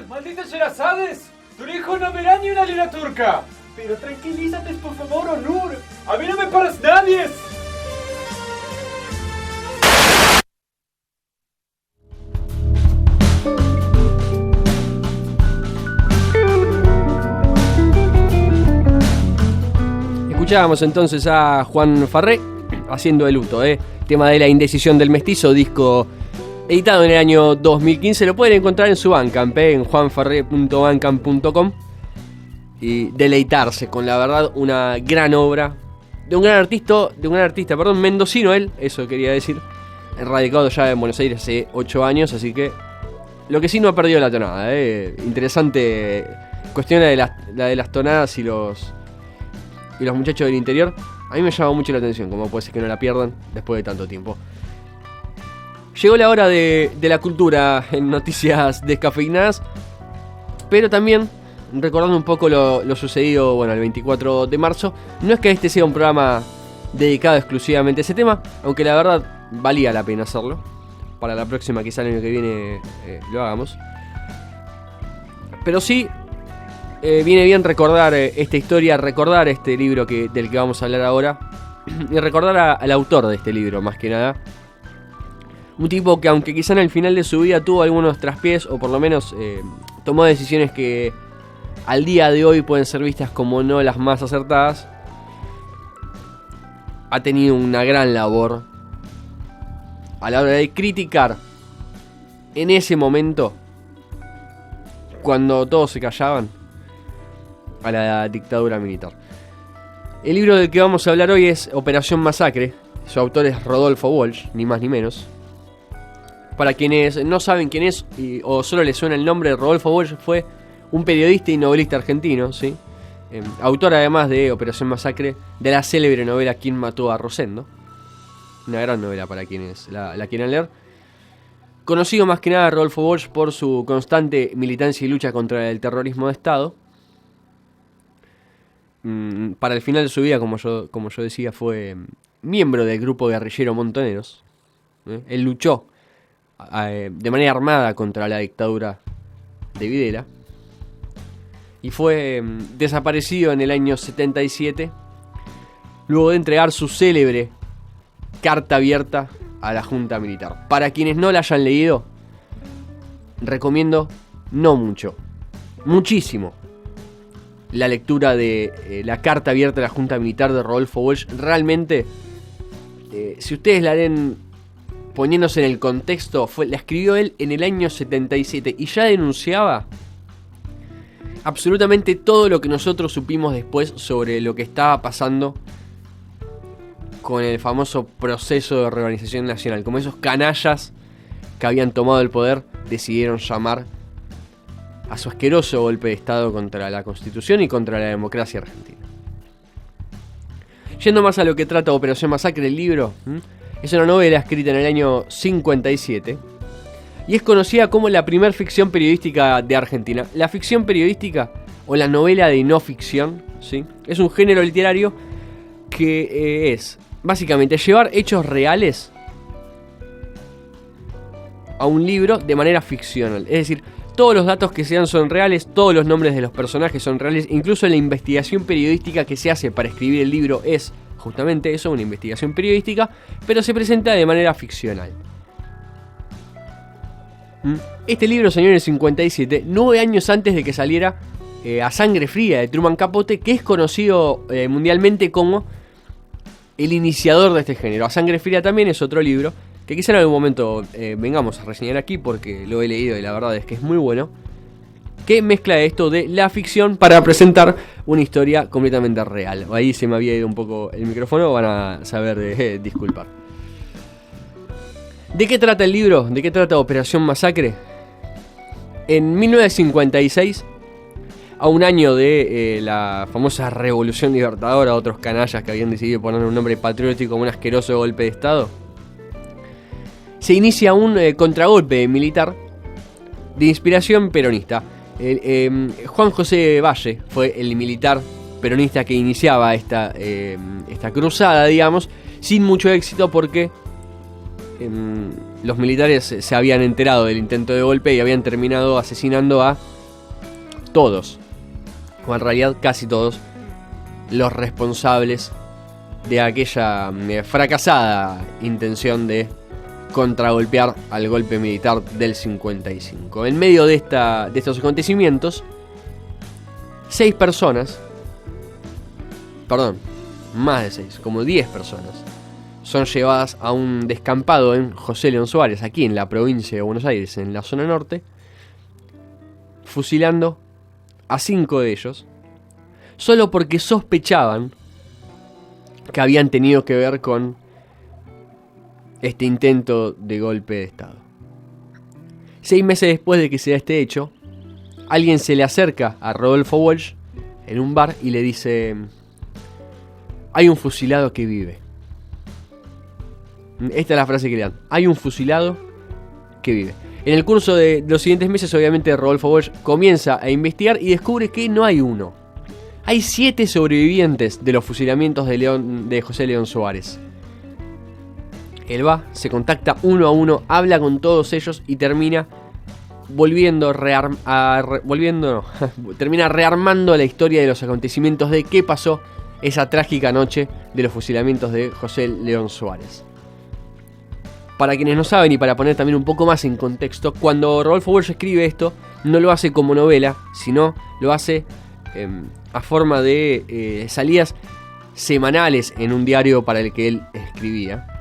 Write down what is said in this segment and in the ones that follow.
¡Maldita Sherazades! ¡Tu hijo no me da ni una lira turca! Pero tranquilízate, por favor, Onur. ¡A mí no me paras nadie! Escuchábamos entonces a Juan Farré haciendo el luto, tema de La indecisión del mestizo, disco editado en el año 2015. Lo pueden encontrar en su Bandcamp, en juanfarré.bandcamp.com, y deleitarse con, la verdad, una gran obra de un gran artista, mendocino él, eso quería decir, radicado ya en Buenos Aires hace 8 años, así que lo que sí no ha perdido la tonada, interesante cuestión la de las tonadas y los muchachos del interior. A mí me llama mucho la atención, como puede ser que no la pierdan después de tanto tiempo. Llegó la hora de la cultura en noticias descafeinadas, pero también recordando un poco lo sucedido, el 24 de marzo. No es que este sea un programa dedicado exclusivamente a ese tema, aunque la verdad valía la pena hacerlo. Para la próxima, quizá el año que viene, lo hagamos. Pero sí, viene bien recordar esta historia, recordar este libro del que vamos a hablar ahora, y recordar al autor de este libro, más que nada. Un tipo que, aunque quizá en el final de su vida tuvo algunos traspiés, o por lo menos tomó decisiones que al día de hoy pueden ser vistas como no las más acertadas, ha tenido una gran labor a la hora de criticar en ese momento, cuando todos se callaban, a la dictadura militar. El libro del que vamos a hablar hoy es Operación Masacre. Su autor es Rodolfo Walsh, ni más ni menos. Para quienes no saben quién es o solo les suena el nombre, Rodolfo Walsh fue un periodista y novelista argentino, ¿sí? Autor, además de Operación Masacre, de la célebre novela ¿Quién mató a Rosendo? Una gran novela para quienes la quieran leer. Conocido más que nada Rodolfo Walsh por su constante militancia y lucha contra el terrorismo de Estado. Para el final de su vida, como yo decía, fue miembro del grupo guerrillero Montoneros. Él luchó de manera armada contra la dictadura de Videla y fue desaparecido en el año 77, luego de entregar su célebre carta abierta a la Junta Militar. Para quienes no la hayan leído, recomiendo muchísimo la lectura de la carta abierta a la Junta Militar de Rodolfo Walsh. Realmente, si ustedes la leen poniéndose en el contexto, la escribió él en el año 77 y ya denunciaba absolutamente todo lo que nosotros supimos después sobre lo que estaba pasando con el famoso proceso de reorganización nacional. Como esos canallas que habían tomado el poder decidieron llamar a su asqueroso golpe de Estado contra la Constitución y contra la democracia argentina. Yendo más a lo que trata Operación Masacre, el libro es una novela escrita en el año 57 y es conocida como la primer ficción periodística de Argentina. La ficción periodística, o la novela de no ficción, ¿sí? Es un género literario que es básicamente llevar hechos reales a un libro de manera ficcional. Es decir, todos los datos que sean son reales, todos los nombres de los personajes son reales, incluso la investigación periodística que se hace para escribir el libro es justamente eso, una investigación periodística, pero se presenta de manera ficcional. Este libro salió en el 57, 9 años antes de que saliera A Sangre Fría de Truman Capote, que es conocido mundialmente como el iniciador de este género. A Sangre Fría también es otro libro que quizá en algún momento vengamos a reseñar aquí, porque lo he leído y la verdad es que es muy bueno, que mezcla esto de la ficción para presentar una historia completamente real. Ahí se me había ido un poco el micrófono, van a saber disculpar. ¿De qué trata el libro? ¿De qué trata Operación Masacre? En 1956, a un año de la famosa Revolución Libertadora, otros canallas que habían decidido poner un nombre patriótico como un asqueroso golpe de Estado, se inicia un contragolpe militar de inspiración peronista. Juan José Valle fue el militar peronista que iniciaba esta cruzada, digamos, sin mucho éxito porque los militares se habían enterado del intento de golpe y habían terminado asesinando a todos, o en realidad casi todos, los responsables de aquella fracasada intención de contragolpear al golpe militar del 55. En medio de estos acontecimientos, 6 personas, más de 6, como 10 personas, son llevadas a un descampado en José León Suárez, aquí en la provincia de Buenos Aires, en la zona norte, fusilando a 5 de ellos, solo porque sospechaban que habían tenido que ver con este intento de golpe de Estado. 6 meses después de que se da este hecho, alguien se le acerca a Rodolfo Walsh en un bar y le dice: hay un fusilado que vive. Esta es la frase que le dan: hay un fusilado que vive. En el curso de los siguientes meses, obviamente, Rodolfo Walsh comienza a investigar y descubre que no hay uno. Hay 7 sobrevivientes de los fusilamientos de José León Suárez. Él va, se contacta uno a uno, habla con todos ellos y termina termina rearmando la historia de los acontecimientos de qué pasó esa trágica noche de los fusilamientos de José León Suárez. Para quienes no saben y para poner también un poco más en contexto, cuando Rodolfo Walsh escribe esto, no lo hace como novela, sino lo hace a forma de salidas semanales en un diario para el que él escribía.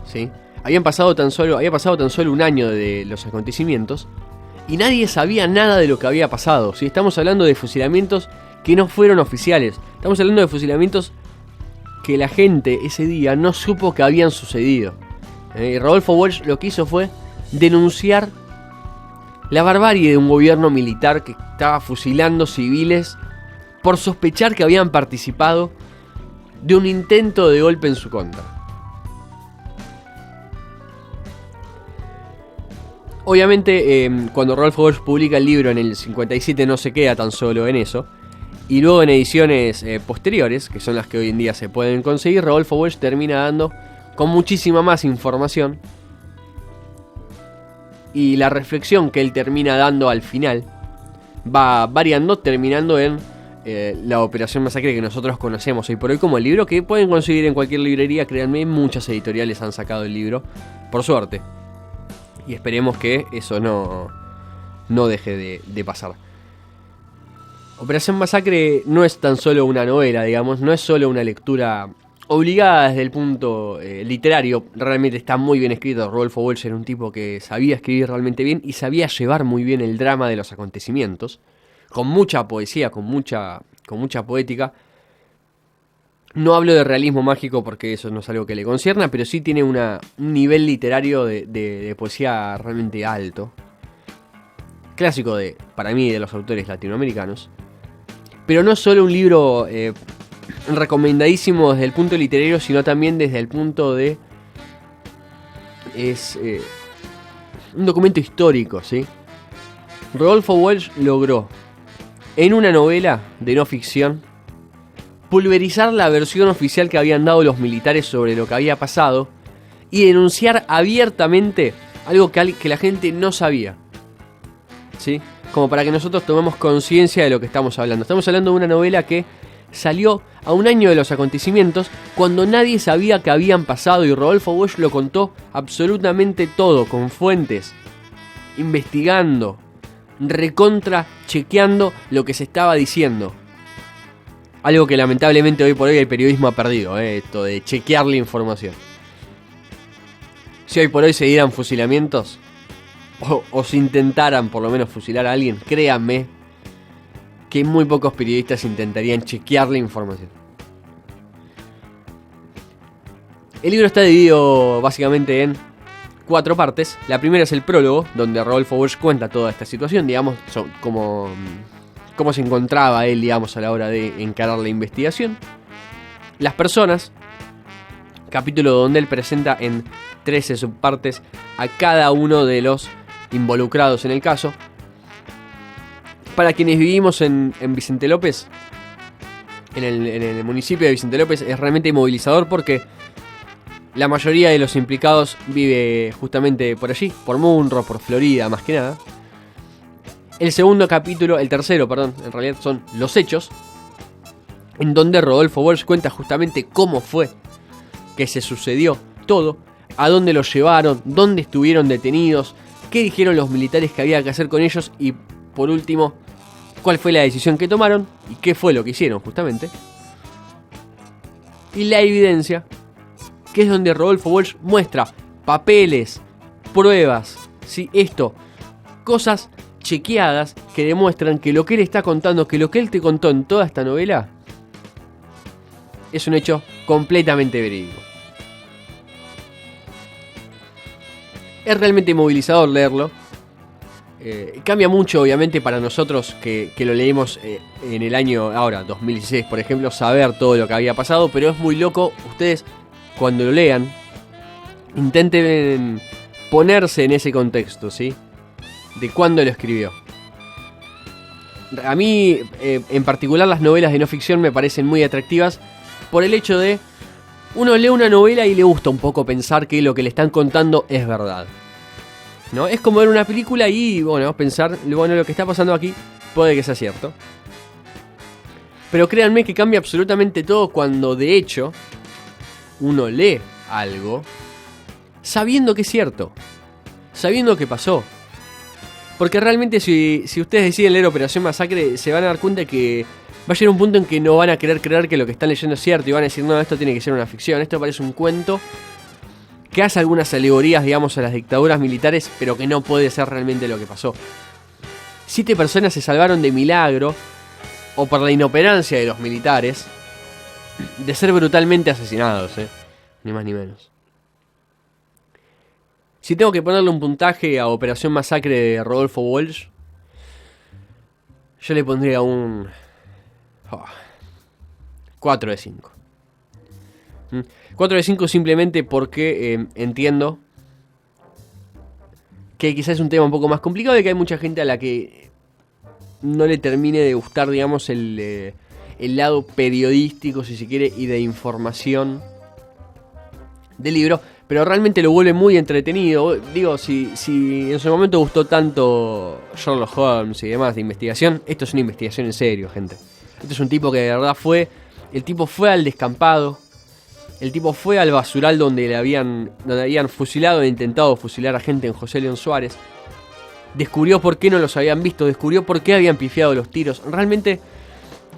¿Sí? Había pasado tan solo un año de los acontecimientos y nadie sabía nada de lo que había pasado. ¿Sí? Estamos hablando de fusilamientos que no fueron oficiales. Estamos hablando de fusilamientos que la gente ese día no supo que habían sucedido. Rodolfo Walsh lo que hizo fue denunciar la barbarie de un gobierno militar que estaba fusilando civiles por sospechar que habían participado de un intento de golpe en su contra. Obviamente, cuando Rodolfo Walsh publica el libro en el 57 no se queda tan solo en eso. Y luego en ediciones posteriores, que son las que hoy en día se pueden conseguir, Rodolfo Walsh termina dando con muchísima más información. Y la reflexión que él termina dando al final va variando, terminando en la Operación Masacre que nosotros conocemos hoy por hoy como el libro, que pueden conseguir en cualquier librería. Créanme, muchas editoriales han sacado el libro, por suerte. Y esperemos que eso no deje de pasar. Operación Masacre no es tan solo una novela, digamos, no es solo una lectura obligada desde el punto literario. Realmente está muy bien escrito. Rodolfo Walsh era un tipo que sabía escribir realmente bien y sabía llevar muy bien el drama de los acontecimientos, con mucha poesía, con mucha poética. No hablo de realismo mágico porque eso no es algo que le concierna, pero sí tiene un nivel literario de poesía realmente alto. Clásico para mí, de los autores latinoamericanos. Pero no solo un libro recomendadísimo desde el punto literario, sino también desde el punto de... Es un documento histórico, ¿sí? Rodolfo Walsh logró, en una novela de no ficción, pulverizar la versión oficial que habían dado los militares sobre lo que había pasado y denunciar abiertamente algo que la gente no sabía, ¿sí? Como para que nosotros tomemos conciencia de lo que estamos hablando. Estamos hablando de una novela que salió a un año de los acontecimientos, cuando nadie sabía que habían pasado, y Rodolfo Walsh lo contó absolutamente todo, con fuentes, investigando, recontra chequeando lo que se estaba diciendo. Algo que lamentablemente hoy por hoy el periodismo ha perdido, esto de chequear la información. Si hoy por hoy se dieran fusilamientos, o si intentaran por lo menos fusilar a alguien, créanme que muy pocos periodistas intentarían chequear la información. El libro está dividido básicamente en 4 partes. La primera es el prólogo, donde Rodolfo Walsh cuenta toda esta situación, digamos, cómo se encontraba él, digamos, a la hora de encarar la investigación. Las personas, capítulo donde él presenta en 13 subpartes a cada uno de los involucrados en el caso. Para quienes vivimos en Vicente López, en el municipio de Vicente López, es realmente movilizador porque la mayoría de los implicados vive justamente por allí, por Munro, por Florida, más que nada. El segundo capítulo, el tercero, perdón, en realidad son Los Hechos, en donde Rodolfo Walsh cuenta justamente cómo fue que se sucedió todo, a dónde los llevaron, dónde estuvieron detenidos, qué dijeron los militares que había que hacer con ellos y, por último, cuál fue la decisión que tomaron y qué fue lo que hicieron justamente. Y la evidencia, que es donde Rodolfo Walsh muestra papeles, pruebas, ¿sí? Cosas chequeadas que demuestran que lo que él está contando, que lo que él te contó en toda esta novela, es un hecho completamente verídico. Es realmente movilizador leerlo. Cambia mucho, obviamente, para nosotros que lo leímos en el año, ahora, 2016, por ejemplo, saber todo lo que había pasado, pero es muy loco. Ustedes, cuando lo lean, intenten ponerse en ese contexto, ¿sí? De cuándo lo escribió. A mí, en particular, las novelas de no ficción me parecen muy atractivas por el hecho de uno lee una novela y le gusta un poco pensar que lo que le están contando es verdad, ¿no? Es como ver una película y, bueno, pensar, bueno, lo que está pasando aquí puede que sea cierto. Pero créanme que cambia absolutamente todo cuando, de hecho, uno lee algo sabiendo que es cierto, sabiendo que pasó. Porque realmente si ustedes deciden leer Operación Masacre, se van a dar cuenta que va a llegar un punto en que no van a querer creer que lo que están leyendo es cierto y van a decir, no, esto tiene que ser una ficción, esto parece un cuento que hace algunas alegorías, digamos, a las dictaduras militares, pero que no puede ser realmente lo que pasó. 7 personas se salvaron de milagro, o por la inoperancia de los militares, de ser brutalmente asesinados, ni más ni menos. Si tengo que ponerle un puntaje a Operación Masacre de Rodolfo Walsh, yo le pondría un 4 de 5. 4 de 5 simplemente porque entiendo que quizás es un tema un poco más complicado y que hay mucha gente a la que no le termine de gustar, digamos, el lado periodístico, si se quiere, y de información del libro, pero realmente lo vuelve muy entretenido. Digo, si en su momento gustó tanto Sherlock Holmes y demás de investigación, esto es una investigación en serio, gente. Este es un tipo que de verdad el tipo fue al descampado, el tipo fue al basural donde habían fusilado e intentado fusilar a gente en José León Suárez. Descubrió por qué no los habían visto, descubrió por qué habían pifiado los tiros. Realmente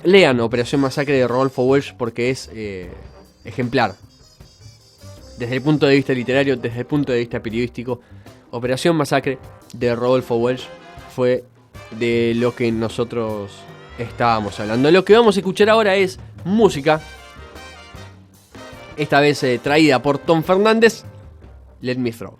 lean Operación Masacre de Rodolfo Walsh porque es ejemplar. Desde el punto de vista literario, desde el punto de vista periodístico, Operación Masacre de Rodolfo Walsh fue de lo que nosotros estábamos hablando. Lo que vamos a escuchar ahora es música, esta vez traída por Tom Fernández, Let Me Through.